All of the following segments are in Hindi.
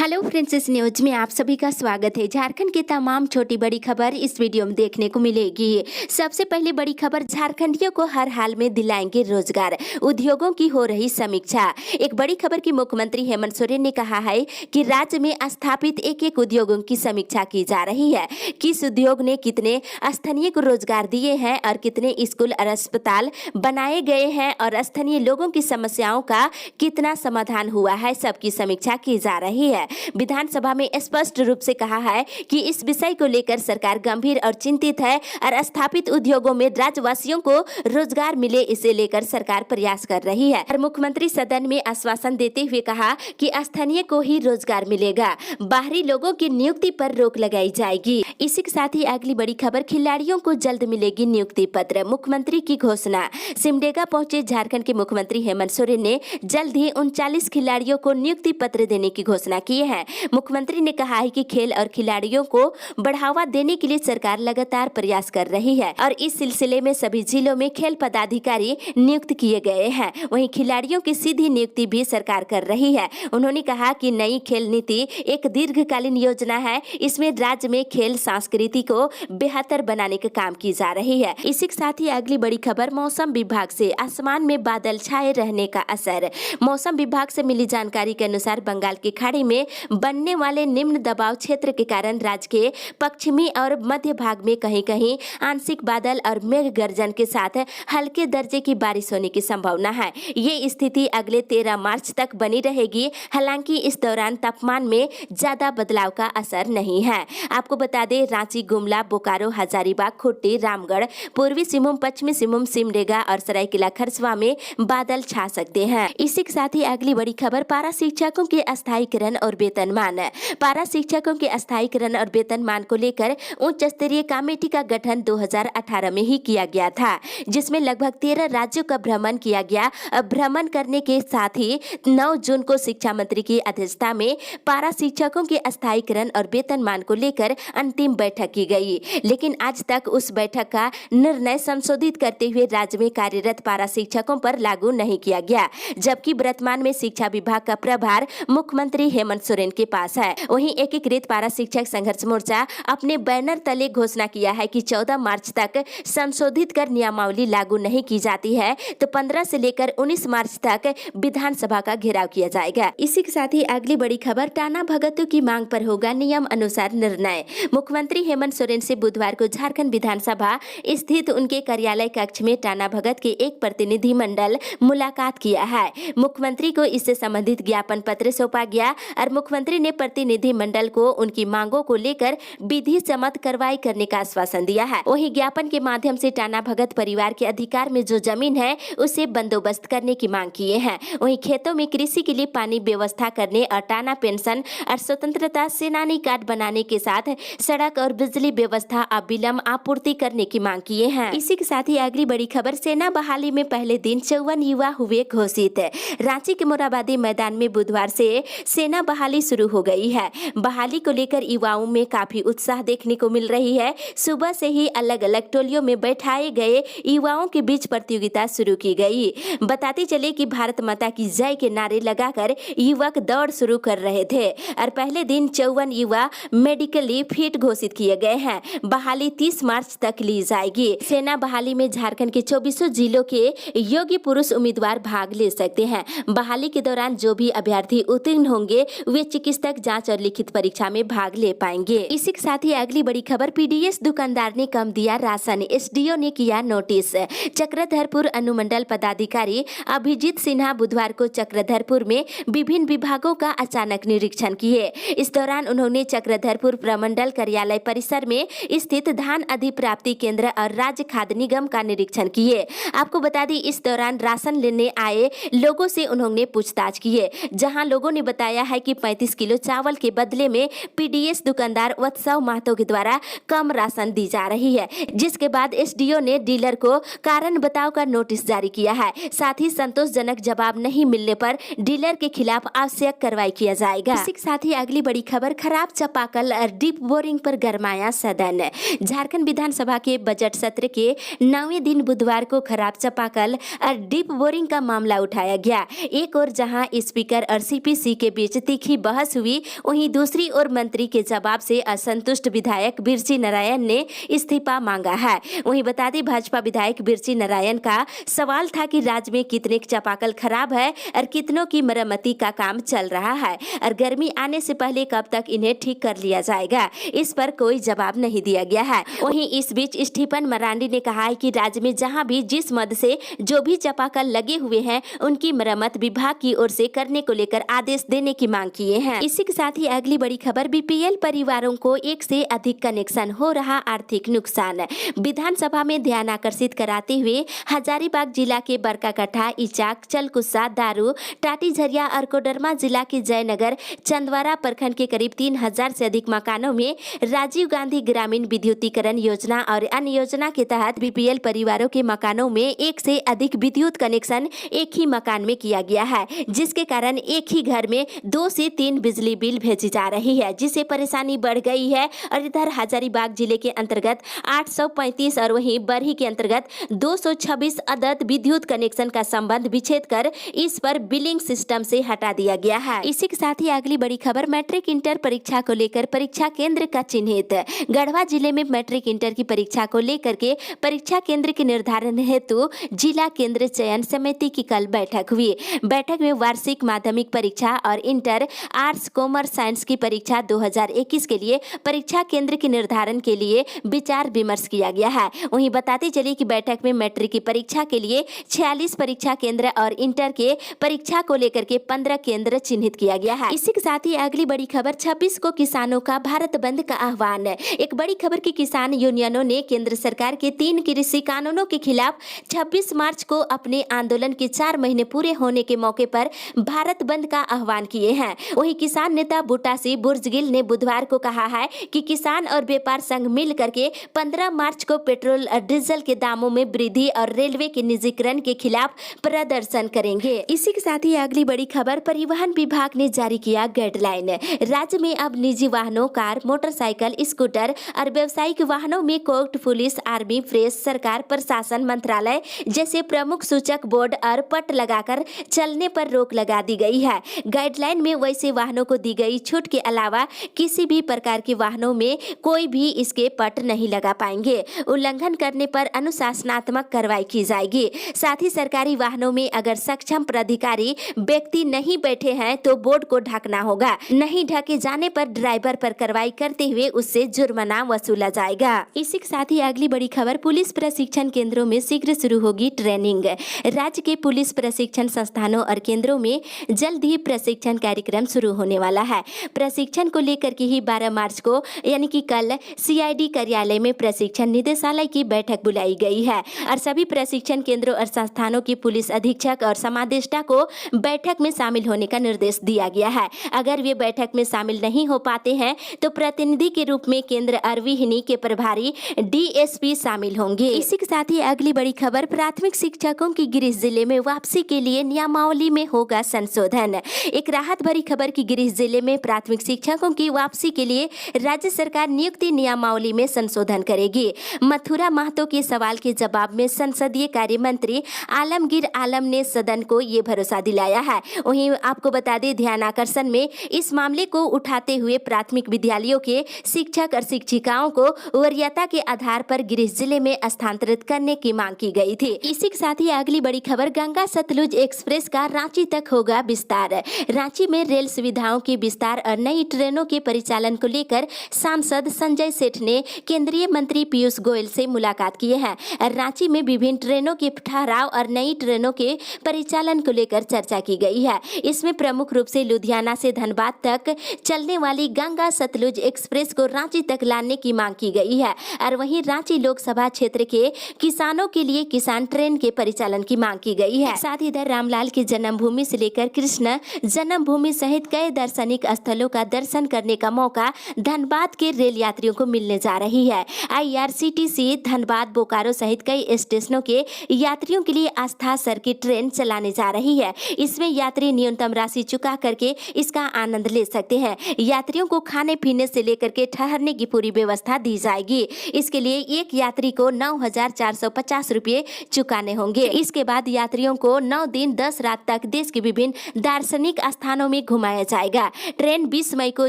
हेलो फ्रेंड्स, इस न्यूज में आप सभी का स्वागत है। झारखंड की तमाम छोटी बड़ी खबर इस वीडियो में देखने को मिलेगी। सबसे पहले बड़ी खबर, झारखंडियों को हर हाल में दिलाएंगे रोजगार, उद्योगों की हो रही समीक्षा। एक बड़ी खबर की मुख्यमंत्री हेमंत सोरेन ने कहा है कि राज्य में स्थापित एक एक उद्योगों की समीक्षा की जा रही है। किस उद्योग ने कितने स्थानीय को रोजगार दिए हैं और कितने स्कूल और अस्पताल बनाए गए हैं और स्थानीय लोगों की समस्याओं का कितना समाधान हुआ है, सबकी समीक्षा की जा रही है। विधानसभा में स्पष्ट रूप से कहा है कि इस विषय को लेकर सरकार गंभीर और चिंतित है और स्थापित उद्योगों में राज्यवासियों को रोजगार मिले, इसे लेकर सरकार प्रयास कर रही है। और मुख्यमंत्री सदन में आश्वासन देते हुए कहा कि स्थानीय को ही रोजगार मिलेगा, बाहरी लोगों की नियुक्ति पर रोक लगाई जाएगी। इसी के साथ ही अगली बड़ी खबर, खिलाड़ियों को जल्द मिलेगी नियुक्ति पत्र, मुख्यमंत्री की घोषणा। सिमडेगा पहुंचे झारखंड के मुख्यमंत्री हेमंत सोरेन ने जल्द ही 39 खिलाड़ियों को नियुक्ति पत्र देने की घोषणा की है। मुख्यमंत्री ने कहा है कि खेल और खिलाड़ियों को बढ़ावा देने के लिए सरकार लगातार प्रयास कर रही है और इस सिलसिले में सभी जिलों में खेल पदाधिकारी नियुक्त किए गए हैं। वहीं खिलाड़ियों की सीधी नियुक्ति भी सरकार कर रही है। उन्होंने कहा कि नई खेल नीति एक दीर्घकालीन योजना है, इसमें राज्य में खेल संस्कृति को बेहतर बनाने का काम की जा रही है। इसी के साथ ही अगली बड़ी खबर, मौसम विभाग से आसमान में बादल छाए रहने का असर। मौसम विभाग से मिली जानकारी के अनुसार बंगाल की खाड़ी में बनने वाले निम्न दबाव क्षेत्र के कारण राज्य के पश्चिमी और मध्य भाग में कहीं कहीं आंशिक बादल और मेघ गर्जन के साथ हल्के दर्जे की बारिश होने की संभावना है। ये स्थिति अगले 13 मार्च तक बनी रहेगी। हालांकि इस दौरान तापमान में ज्यादा बदलाव का असर नहीं है। आपको बता दें, रांची, गुमला, बोकारो, हजारीबाग, खूंटी, रामगढ़, पूर्वी सिंहभूम, पश्चिमी सिंहभूम, सिमडेगा और सरायकेला खरसावां में बादल छा सकते हैं। इसी के साथ ही अगली बड़ी खबर, पारा शिक्षकों के अस्थायीकरण और वेतनमान। पारा शिक्षकों के अस्थायीकरण और वेतनमान को लेकर उच्च स्तरीय कमेटी का गठन 2018 में ही किया गया था, जिसमें लगभग 13 राज्यों का भ्रमण किया गया। भ्रमण करने के साथ ही 9 जून को शिक्षा मंत्री की अध्यक्षता में पारा शिक्षकों के अस्थायीकरण और वेतनमान को लेकर अंतिम बैठक की गई, लेकिन आज तक उस बैठक का निर्णय संशोधित करते हुए राज्य में कार्यरत पारा शिक्षकों पर लागू नहीं किया गया, जबकि वर्तमान में शिक्षा विभाग का प्रभार मुख्यमंत्री हेमंत सोरेन के पास है। वहीं एकीकृत पारा शिक्षक संघर्ष मोर्चा अपने बैनर तले घोषणा किया है कि 14 मार्च तक संशोधित कर नियमावली लागू नहीं की जाती है तो 15 से लेकर 19 मार्च तक विधानसभा का घेराव किया जाएगा। इसी के साथ ही अगली बड़ी खबर, टाना भगतों की मांग पर होगा नियम अनुसार निर्णय। मुख्यमंत्री हेमंत सोरेन से बुधवार को झारखंड विधानसभा स्थित उनके कार्यालय कक्ष में टाना भगत के एक प्रतिनिधि मंडल मुलाकात किया है। मुख्यमंत्री को इससे संबंधित ज्ञापन पत्र सौंपा गया और मुख्यमंत्री ने प्रतिनिधि मंडल को उनकी मांगों को लेकर विधि सम्मत कार्रवाई करने का आश्वासन दिया है। वहीं ज्ञापन के माध्यम से टाना भगत परिवार के अधिकार में जो जमीन है उसे बंदोबस्त करने की मांग किए हैं। वहीं खेतों में कृषि के लिए पानी व्यवस्था करने और टाना पेंशन और स्वतंत्रता सेनानी कार्ड बनाने के साथ सड़क और बिजली व्यवस्था अविलंब आपूर्ति करने की मांग किए हैं। इसी के साथ ही अगली बड़ी खबर, सेना बहाली में पहले दिन 54 युवा हुए घोषित। रांची के मोराबादी मैदान में बुधवार से सेना बहाली शुरू हो गई है। बहाली को लेकर युवाओं में काफी उत्साह देखने को मिल रही है। सुबह से ही अलग अलग टोलियों में बैठाए गए युवाओं के बीच प्रतियोगिता शुरू की गई। बताते चले कि भारत माता की जय के नारे लगाकर युवक दौड़ शुरू कर रहे थे और पहले दिन 54 युवा मेडिकली फिट घोषित किए गए हैं। बहाली 30 मार्च तक ली जाएगी। सेना बहाली में झारखंड के 24 जिलों के योग्य पुरुष उम्मीदवार भाग ले सकते हैं। बहाली के दौरान जो भी अभ्यर्थी उत्तीर्ण होंगे वे चिकित्सक जांच और लिखित परीक्षा में भाग ले पाएंगे। इसी के साथ ही अगली बड़ी खबर, पीडीएस दुकानदार ने कम दिया राशन, एसडीओ ने किया नोटिस। चक्रधरपुर अनुमंडल पदाधिकारी अभिजीत सिन्हा बुधवार को चक्रधरपुर में विभिन्न विभागों का अचानक निरीक्षण किए। इस दौरान उन्होंने चक्रधरपुर प्रमंडल कार्यालय परिसर में स्थित धान अधिप्राप्ति केंद्र और राज्य खाद्य निगम का निरीक्षण किए। आपको बता दें, इस दौरान राशन लेने आए लोगों से उन्होंने पूछताछ किए, जहां लोगों ने बताया है कि 35 किलो चावल के बदले में पीडीएस दुकानदार उत्सव महतो के द्वारा कम राशन दी जा रही है, जिसके बाद एसडीओ ने डीलर को कारण बताओ का नोटिस जारी किया है। साथ ही संतोषजनक जवाब नहीं मिलने पर डीलर के खिलाफ आवश्यक कार्रवाई किया जाएगा। इसी के साथ ही अगली बड़ी खबर, खराब चापाकल और डीप बोरिंग पर गरमाया सदन। झारखंड विधानसभा के बजट सत्र के 9वें दिन बुधवार को खराब चापाकल और डीप बोरिंग का मामला उठाया गया। एक और जहां स्पीकर और सीपीसी के बीच तीखी मीठी बहस हुई, वहीं दूसरी ओर मंत्री के जवाब से असंतुष्ट विधायक बिरसी नारायण ने इस्तीफा मांगा है। वहीं बता दें, भाजपा विधायक बिरसी नारायण का सवाल था कि राज्य में कितने चापाकल खराब है और कितनों की मरम्मती का काम चल रहा है और गर्मी आने से पहले कब तक इन्हें ठीक कर लिया जाएगा। इस पर कोई जवाब नहीं दिया गया है। वहीं इस बीच स्टीफन मरांडी ने कहा है कि राज्य में जहां भी जिस मद से जो भी चापाकल लगे हुए हैं उनकी मरम्मत विभाग की ओर से करने को लेकर आदेश देने की मांग किए हैं। इसी के साथ ही अगली बड़ी खबर, बीपीएल परिवारों को एक से अधिक कनेक्शन, हो रहा आर्थिक नुकसान। विधानसभा में ध्यान आकर्षित कराते हुए हजारीबाग जिला के बरकाकट्टा, इचाक, चलकुस्सा, दारू, टाटी झरिया और कोडरमा जिला के जयनगर, चंदवारा प्रखंड के करीब 3000 से अधिक मकानों में राजीव गांधी ग्रामीण विद्युतीकरण योजना और अन्य योजना के तहत बीपीएल परिवारों के मकानों में एक से अधिक विद्युत कनेक्शन एक ही मकान में किया गया है, जिसके कारण एक ही घर में 2 से 3 बिजली बिल भेजी जा रही है, जिससे परेशानी बढ़ गई है। और इधर हजारीबाग जिले के अंतर्गत 835 और वहीं बरही के अंतर्गत 226 अदद विद्युत कनेक्शन का संबंध विच्छेद कर इस पर बिलिंग सिस्टम से हटा दिया गया है। इसी के साथ ही अगली बड़ी खबर, मैट्रिक इंटर परीक्षा को लेकर परीक्षा केंद्र का चिन्हित। गढ़वा जिले में मैट्रिक इंटर की परीक्षा को लेकर के परीक्षा केंद्र के निर्धारण हेतु जिला केंद्र चयन समिति की कल बैठक हुई। बैठक में वार्षिक माध्यमिक परीक्षा और इंटर आर्ट्स कॉमर्स साइंस की परीक्षा 2021 के लिए परीक्षा केंद्र के निर्धारण के लिए विचार विमर्श किया गया है। वहीं बताते चले कि बैठक में मैट्रिक की परीक्षा के लिए 46 परीक्षा केंद्र और इंटर के परीक्षा को लेकर के 15 केंद्र चिन्हित किया गया है। इसी के साथ ही अगली बड़ी खबर, 26 को किसानों का भारत बंद का आह्वान। एक बड़ी खबर की किसान यूनियनों ने केंद्र सरकार के 3 कृषि कानूनों के खिलाफ 26 मार्च को अपने आंदोलन के 4 महीने पूरे होने के मौके पर भारत बंद का आह्वान किए हैं। वहीं किसान नेता बूटा सिंह बुर्जगिल ने बुधवार को कहा है कि किसान और व्यापार संघ मिल करके 15 मार्च को पेट्रोल और डीजल के दामों में वृद्धि और रेलवे के निजीकरण के खिलाफ प्रदर्शन करेंगे। इसी के साथ ही अगली बड़ी खबर, परिवहन विभाग ने जारी किया गाइडलाइन। राज्य में अब निजी वाहनों, कार, मोटरसाइकिल, स्कूटर और व्यावसायिक वाहनों में कोर्ट, पुलिस, आर्मी, प्रेस, सरकार, प्रशासन, मंत्रालय जैसे प्रमुख सूचक बोर्ड और पट लगाकर चलने पर रोक लगा दी गई है। गाइडलाइन में वैसे वाहनों को दी गई छूट के अलावा किसी भी प्रकार के वाहनों में कोई भी इसके पट नहीं लगा पाएंगे। उल्लंघन करने पर अनुशासनात्मक कार्रवाई की जाएगी। साथ ही सरकारी वाहनों में अगर सक्षम प्राधिकारी व्यक्ति नहीं बैठे हैं तो बोर्ड को ढकना होगा। नहीं ढके जाने पर ड्राइवर पर कार्रवाई करते हुए उससे जुर्माना वसूला जाएगा। इसी के साथ ही अगली बड़ी खबर, पुलिस प्रशिक्षण केंद्रों में शीघ्र शुरू होगी ट्रेनिंग। राज्य के पुलिस प्रशिक्षण संस्थानों और केंद्रों में जल्द ही प्रशिक्षण कार्यक्रम शुरू होने वाला है। प्रशिक्षण को लेकर के ही 12 मार्च को यानी कि कल सीआईडी कार्यालय में प्रशिक्षण निदेशालय की बैठक बुलाई गई है और सभी प्रशिक्षण केंद्रों और संस्थानों की पुलिस अधीक्षक और समादेष्टा को बैठक में शामिल होने का निर्देश दिया गया है। अगर वे बैठक में शामिल नहीं हो पाते हैं तो प्रतिनिधि के रूप में केंद्र अरविहिनी के प्रभारी डीएसपी शामिल होंगे। इसी के साथ ही अगली बड़ी खबर, प्राथमिक शिक्षकों की गिरिश जिले में वापसी के लिए नियमावली में होगा संशोधन। एक राहत भरी खबर की गिरिश जिले में प्राथमिक शिक्षकों की वापसी के लिए राज्य सरकार नियुक्ति नियमावली में संशोधन करेगी। मथुरा महतो के सवाल के जवाब में संसदीय कार्य मंत्री आलमगीर आलम ने सदन को ये भरोसा दिलाया है। वहीं आपको बता दें, ध्यान आकर्षण में इस मामले को उठाते हुए प्राथमिक विद्यालयों के शिक्षक और शिक्षिकाओं को वरीयता के आधार पर गिरिश जिले में स्थानांतरित करने की मांग की गई थी। इसी के साथ ही अगली बड़ी खबर, गंगा सतलुज एक्सप्रेस का रांची तक होगा विस्तार। रांची में रेल सुविधाओं के विस्तार और नई ट्रेनों के परिचालन को लेकर सांसद संजय सेठ ने केंद्रीय मंत्री पीयूष गोयल से मुलाकात की है। रांची में विभिन्न ट्रेनों के ठहराव और नई ट्रेनों के परिचालन को लेकर चर्चा की गई है। इसमें प्रमुख रूप से लुधियाना से धनबाद तक चलने वाली गंगा सतलुज एक्सप्रेस को रांची तक लाने की मांग की गई है और वहीं रांची लोकसभा क्षेत्र के किसानों के लिए किसान ट्रेन के परिचालन की मांग की गई है। साथ ही इधर रामलाल की जन्मभूमि से लेकर कृष्ण जन्मभूमि सहित कई दार्शनिक स्थलों का दर्शन करने का मौका धनबाद के रेल यात्रियों को मिलने जा रही है। आईआरसीटीसी धनबाद, बोकारो सहित कई स्टेशनों के यात्रियों के लिए आस्था सर्किट ट्रेन चलाने जा रही है। इसमें यात्री न्यूनतम राशि चुका करके इसका आनंद ले सकते हैं। यात्रियों को खाने पीने से लेकर के ठहरने की पूरी व्यवस्था दी जाएगी। इसके लिए एक यात्री को 9,450 रुपये चुकाने होंगे। इसके बाद यात्रियों को 9 दिन 10 रात तक देश के विभिन्न दार्शनिक स्थानों में घुमा घुमाया जाएगा। ट्रेन 20 मई को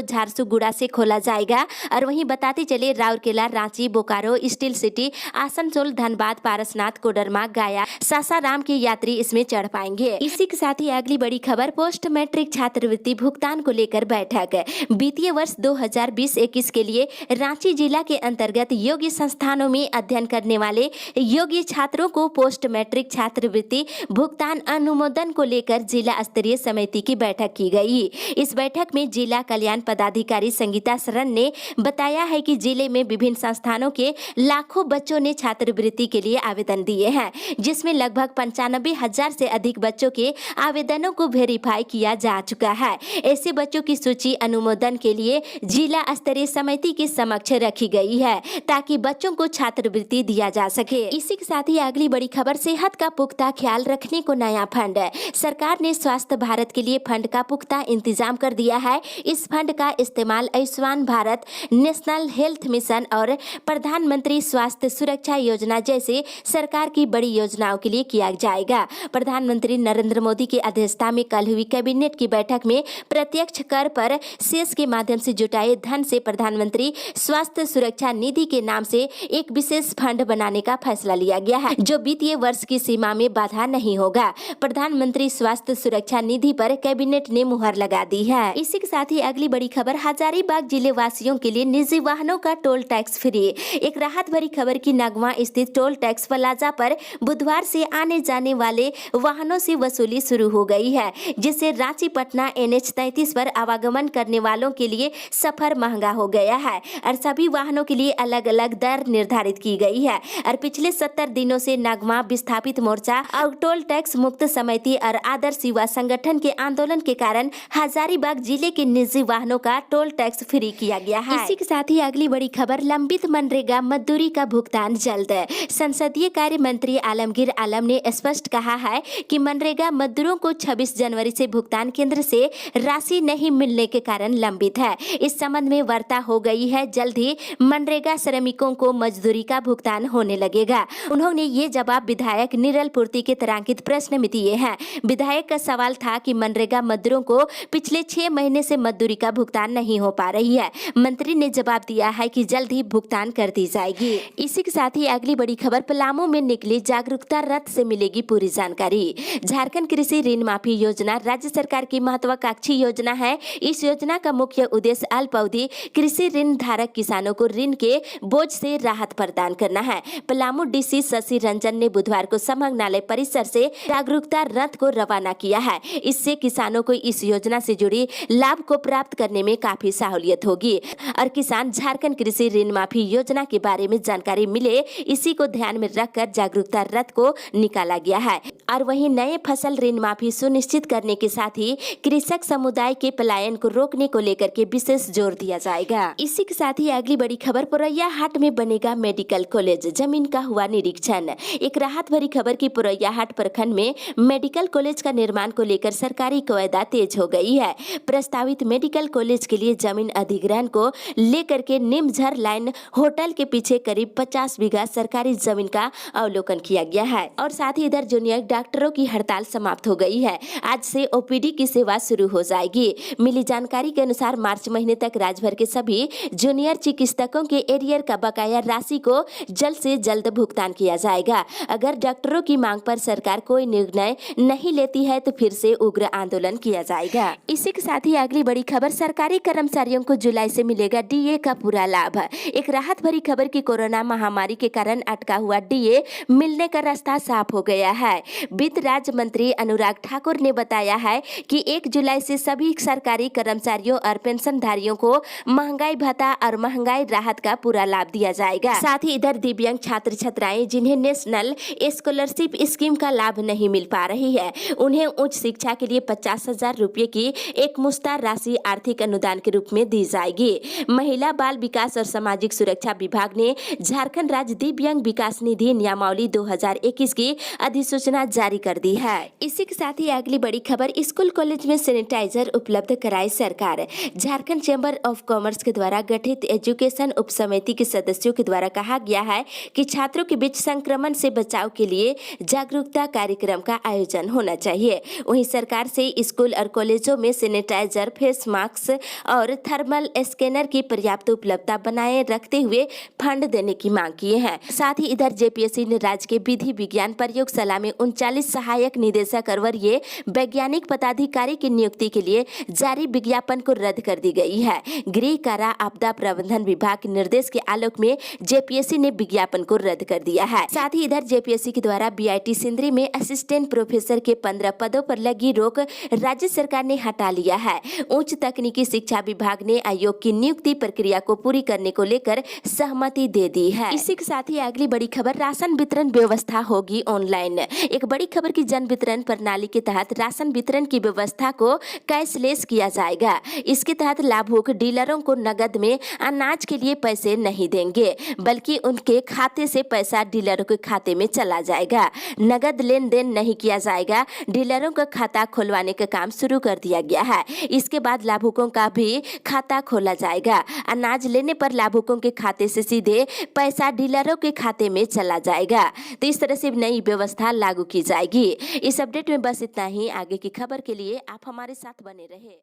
झारसुगुड़ा से खोला जाएगा। और वहीं बताते चले राउरकेला, रांची, बोकारो, स्टील सिटी, आसनसोल, धनबाद, पारसनाथ, कोडरमा, गया, सासाराम के यात्री इसमें चढ़ पाएंगे। इसी के साथ ही अगली बड़ी खबर, पोस्ट मैट्रिक छात्रवृत्ति भुगतान को लेकर बैठक। वित्तीय वर्ष 2020-21 के लिए रांची जिला के अंतर्गत योग्य संस्थानों में अध्ययन करने वाले योग्य छात्रों को पोस्ट मैट्रिक छात्रवृत्ति भुगतान अनुमोदन को लेकर जिला स्तरीय समिति की बैठक की गई। इस बैठक में जिला कल्याण पदाधिकारी संगीता शरण ने बताया है कि जिले में विभिन्न संस्थानों के लाखों बच्चों ने छात्रवृत्ति के लिए आवेदन दिए हैं, जिसमें लगभग 95,000 से अधिक बच्चों के आवेदनों को वेरीफाई किया जा चुका है। ऐसे बच्चों की सूची अनुमोदन के लिए जिला स्तरीय समिति के समक्ष रखी गई है ताकि बच्चों को छात्रवृत्ति दिया जा सके। इसी के साथ ही अगली बड़ी खबर, सेहत का पुख्ता ख्याल रखने को नया फंड। सरकार ने स्वास्थ्य भारत के लिए फंड का पुख्ता इंतजाम कर दिया है। इस फंड का इस्तेमाल Ayushman Bharat, national health mission और प्रधानमंत्री स्वास्थ्य सुरक्षा योजना जैसे सरकार की बड़ी योजनाओं के लिए किया जाएगा। प्रधानमंत्री नरेंद्र मोदी की अध्यक्षता में कल हुई कैबिनेट की बैठक में प्रत्यक्ष कर पर सेस के माध्यम से जुटाए धन से प्रधानमंत्री स्वास्थ्य सुरक्षा निधि के नाम से एक विशेष फंड बनाने का फैसला लिया गया है, जो वित्तीय वर्ष की सीमा में बाधा नहीं होगा। प्रधानमंत्री स्वास्थ्य सुरक्षा निधि पर कैबिनेट ने मुहर लगा दी है। इसी के साथ ही अगली बड़ी खबर, हजारीबाग जिले वासियों के लिए निजी वाहनों का टोल टैक्स फ्री। एक राहत भरी खबर की नगवा स्थित टोल टैक्स प्लाजा पर बुधवार से आने जाने वाले वाहनों से वसूली शुरू हो गई है, जिससे रांची पटना NH 33 पर आवागमन करने वालों के लिए सफर महंगा हो गया है और सभी वाहनों के लिए अलग अलग दर निर्धारित की गई है। और पिछले 70 दिनों से नगमा विस्थापित मोर्चा और टोल टैक्स मुक्त समिति और आदर्श युवा संगठन के आंदोलन के कारण हजारीबाग जिले के निजी वाहनों का टोल टैक्स फ्री किया गया है। इसी के साथ ही अगली बड़ी खबर, लंबित मनरेगा मजदूरी का भुगतान जल्द। संसदीय कार्य मंत्री आलमगीर आलम ने स्पष्ट कहा है कि मनरेगा मजदूरों को 26 जनवरी से भुगतान केंद्र से राशि नहीं मिलने के कारण लंबित है। इस संबंध में वार्ता हो गई है। जल्द ही मनरेगा श्रमिकों को मजदूरी का भुगतान होने लगेगा। उन्होंने ये जवाब विधायक निरल पूर्ति के तारांकित प्रश्न में दिए हैं। विधायक का सवाल था कि मनरेगा मजदूरों को पिछले 6 महीने से मजदूरी का भुगतान नहीं हो पा रही है। मंत्री ने जवाब दिया है कि जल्द ही भुगतान कर दी जाएगी। इसी के साथ ही अगली बड़ी खबर, पलामू में निकली जागरूकता रथ से मिलेगी पूरी जानकारी। झारखंड कृषि ऋण माफी योजना राज्य सरकार की महत्वाकांक्षी योजना है। इस योजना का मुख्य उद्देश्य अल्प अवधि कृषि ऋण धारक किसानों को ऋण के बोझ से राहत प्रदान करना है। पलामू DC शशि रंजन ने बुधवार को समग्नालय परिसर से जागरूकता रथ को रवाना किया है। इससे किसानों को इस योजना से जुड़ी लाभ को प्राप्त करने में काफी सहूलियत होगी और किसान झारखंड कृषि ऋण माफी योजना के बारे में जानकारी मिले, इसी को ध्यान में रखकर जागरूकता रथ को निकाला गया है। और वहीं नए फसल ऋण माफी सुनिश्चित करने के साथ ही कृषक समुदाय के पलायन को रोकने को लेकर के विशेष जोर दिया जाएगा। इसी के साथ ही अगली बड़ी खबर, पुरैया हाट में बनेगा मेडिकल कॉलेज, जमीन का हुआ निरीक्षण। एक राहत भरी खबर की पुरैया हाट प्रखंड में मेडिकल कॉलेज का निर्माण को लेकर सरकारी कवायदा तेज हो गई है। प्रस्तावित मेडिकल कॉलेज के लिए जमीन अधिग्रहण को लेकर के निमझर लाइन होटल के पीछे करीब 50 बीघा सरकारी जमीन का अवलोकन किया गया है। और साथ ही इधर जूनियर डॉक्टरों की हड़ताल समाप्त हो गई है। आज से OPD की सेवा शुरू हो जाएगी। मिली जानकारी के अनुसार मार्च महीने तक राज्य भर के सभी जूनियर चिकित्सकों के एरियर का बकाया राशि को जल्द से जल्द भुगतान किया जाएगा। अगर डॉक्टरों की मांग पर सरकार कोई निर्णय नहीं लेती है तो फिर से उग्र आंदोलन किया जाएगा। इसी के साथ ही अगली बड़ी खबर, सरकारी कर्मचारियों को जुलाई से मिलेगा DA का पूरा लाभ। एक राहत भरी खबर की कोरोना महामारी के कारण अटका हुआ DA मिलने का रास्ता साफ हो गया है। वित्त राज्य मंत्री अनुराग ठाकुर ने बताया है कि 1 जुलाई से सभी सरकारी कर्मचारियों और पेंशनधारियों को महंगाई भत्ता और महंगाई राहत का पूरा लाभ दिया जाएगा। साथ ही इधर दिव्यांग छात्र छात्राएं जिन्हें नेशनल स्कॉलरशिप स्कीम का लाभ नहीं मिल पा रही है, उन्हें उच्च शिक्षा के लिए 50,000 रुपये की एक मुश्तार राशि आर्थिक अनुदान के रूप में दी जाएगी। महिला बाल विकास और सामाजिक सुरक्षा विभाग ने झारखंड राज्य दिव्यांग विकास निधि नियमावली 2021 की अधिसूचना जारी कर दी है। इसी के साथ ही अगली बड़ी खबर, स्कूल कॉलेज में सैनिटाइजर उपलब्ध कराए सरकार। झारखंड चैम्बर ऑफ कॉमर्स के द्वारा गठित एजुकेशन उप समिति के सदस्यों के द्वारा कहा गया है कि छात्रों के बीच संक्रमण से बचाव के लिए जागरूकता कार्यक्रम का आयोजन होना चाहिए। वहीं सरकार से स्कूल और कॉलेजों में सैनिटाइजर, फेस मास्क और थर्मल स्कैनर की पर्याप्त उपलब्धता बनाए रखते हुए फंड देने की मांग की है। साथ ही इधर जेपीएससी ने राज्य के विधि विज्ञान प्रयोगशाला में 39 सहायक निदेशक और वरीय वैज्ञानिक पदाधिकारी की नियुक्ति के लिए जारी विज्ञापन को रद्द कर दी गई है। गृह कारा आपदा प्रबंधन विभाग के निर्देश के आलोक में जेपीएससी ने विज्ञापन को रद्द कर दिया है। साथ ही इधर जेपीएससी के द्वारा बीआईटी सिंदरी में असिस्टेंट प्रोफेसर के 15 पदों पर लगी रोक राज्य सरकार ने हटा लिया है। उच्च तकनीकी शिक्षा विभाग ने आयोग की नियुक्ति प्रक्रिया को पूरी करने को लेकर सहमति दे दी है। इसी के साथ ही अगली बड़ी खबर, राशन वितरण व्यवस्था होगी ऑनलाइन। एक बड़ी खबर की जन वितरण प्रणाली के तहत राशन वितरण की व्यवस्था को कैशलेस किया जाएगा। इसके तहत लाभुक डीलरों को नगद में अनाज के लिए पैसे नहीं देंगे, बल्कि उनके खाते से पैसा डीलरों के खाते में चला जाएगा। नगद लेन देन नहीं किया जाएगा। डीलरों का खाता खुलवाने का काम शुरू कर दिया गया है। इसके बाद लाभुकों का भी खाता खोला जाएगा। अनाज लेने पर लाभुकों के खाते से सीधे पैसा डीलरों के खाते में चला जाएगा। तो इस तरह से नई व्यवस्था लागू की जाएगी। इस अपडेट में बस इतना ही। आगे की खबर के लिए आप हमारे साथ बने रहे।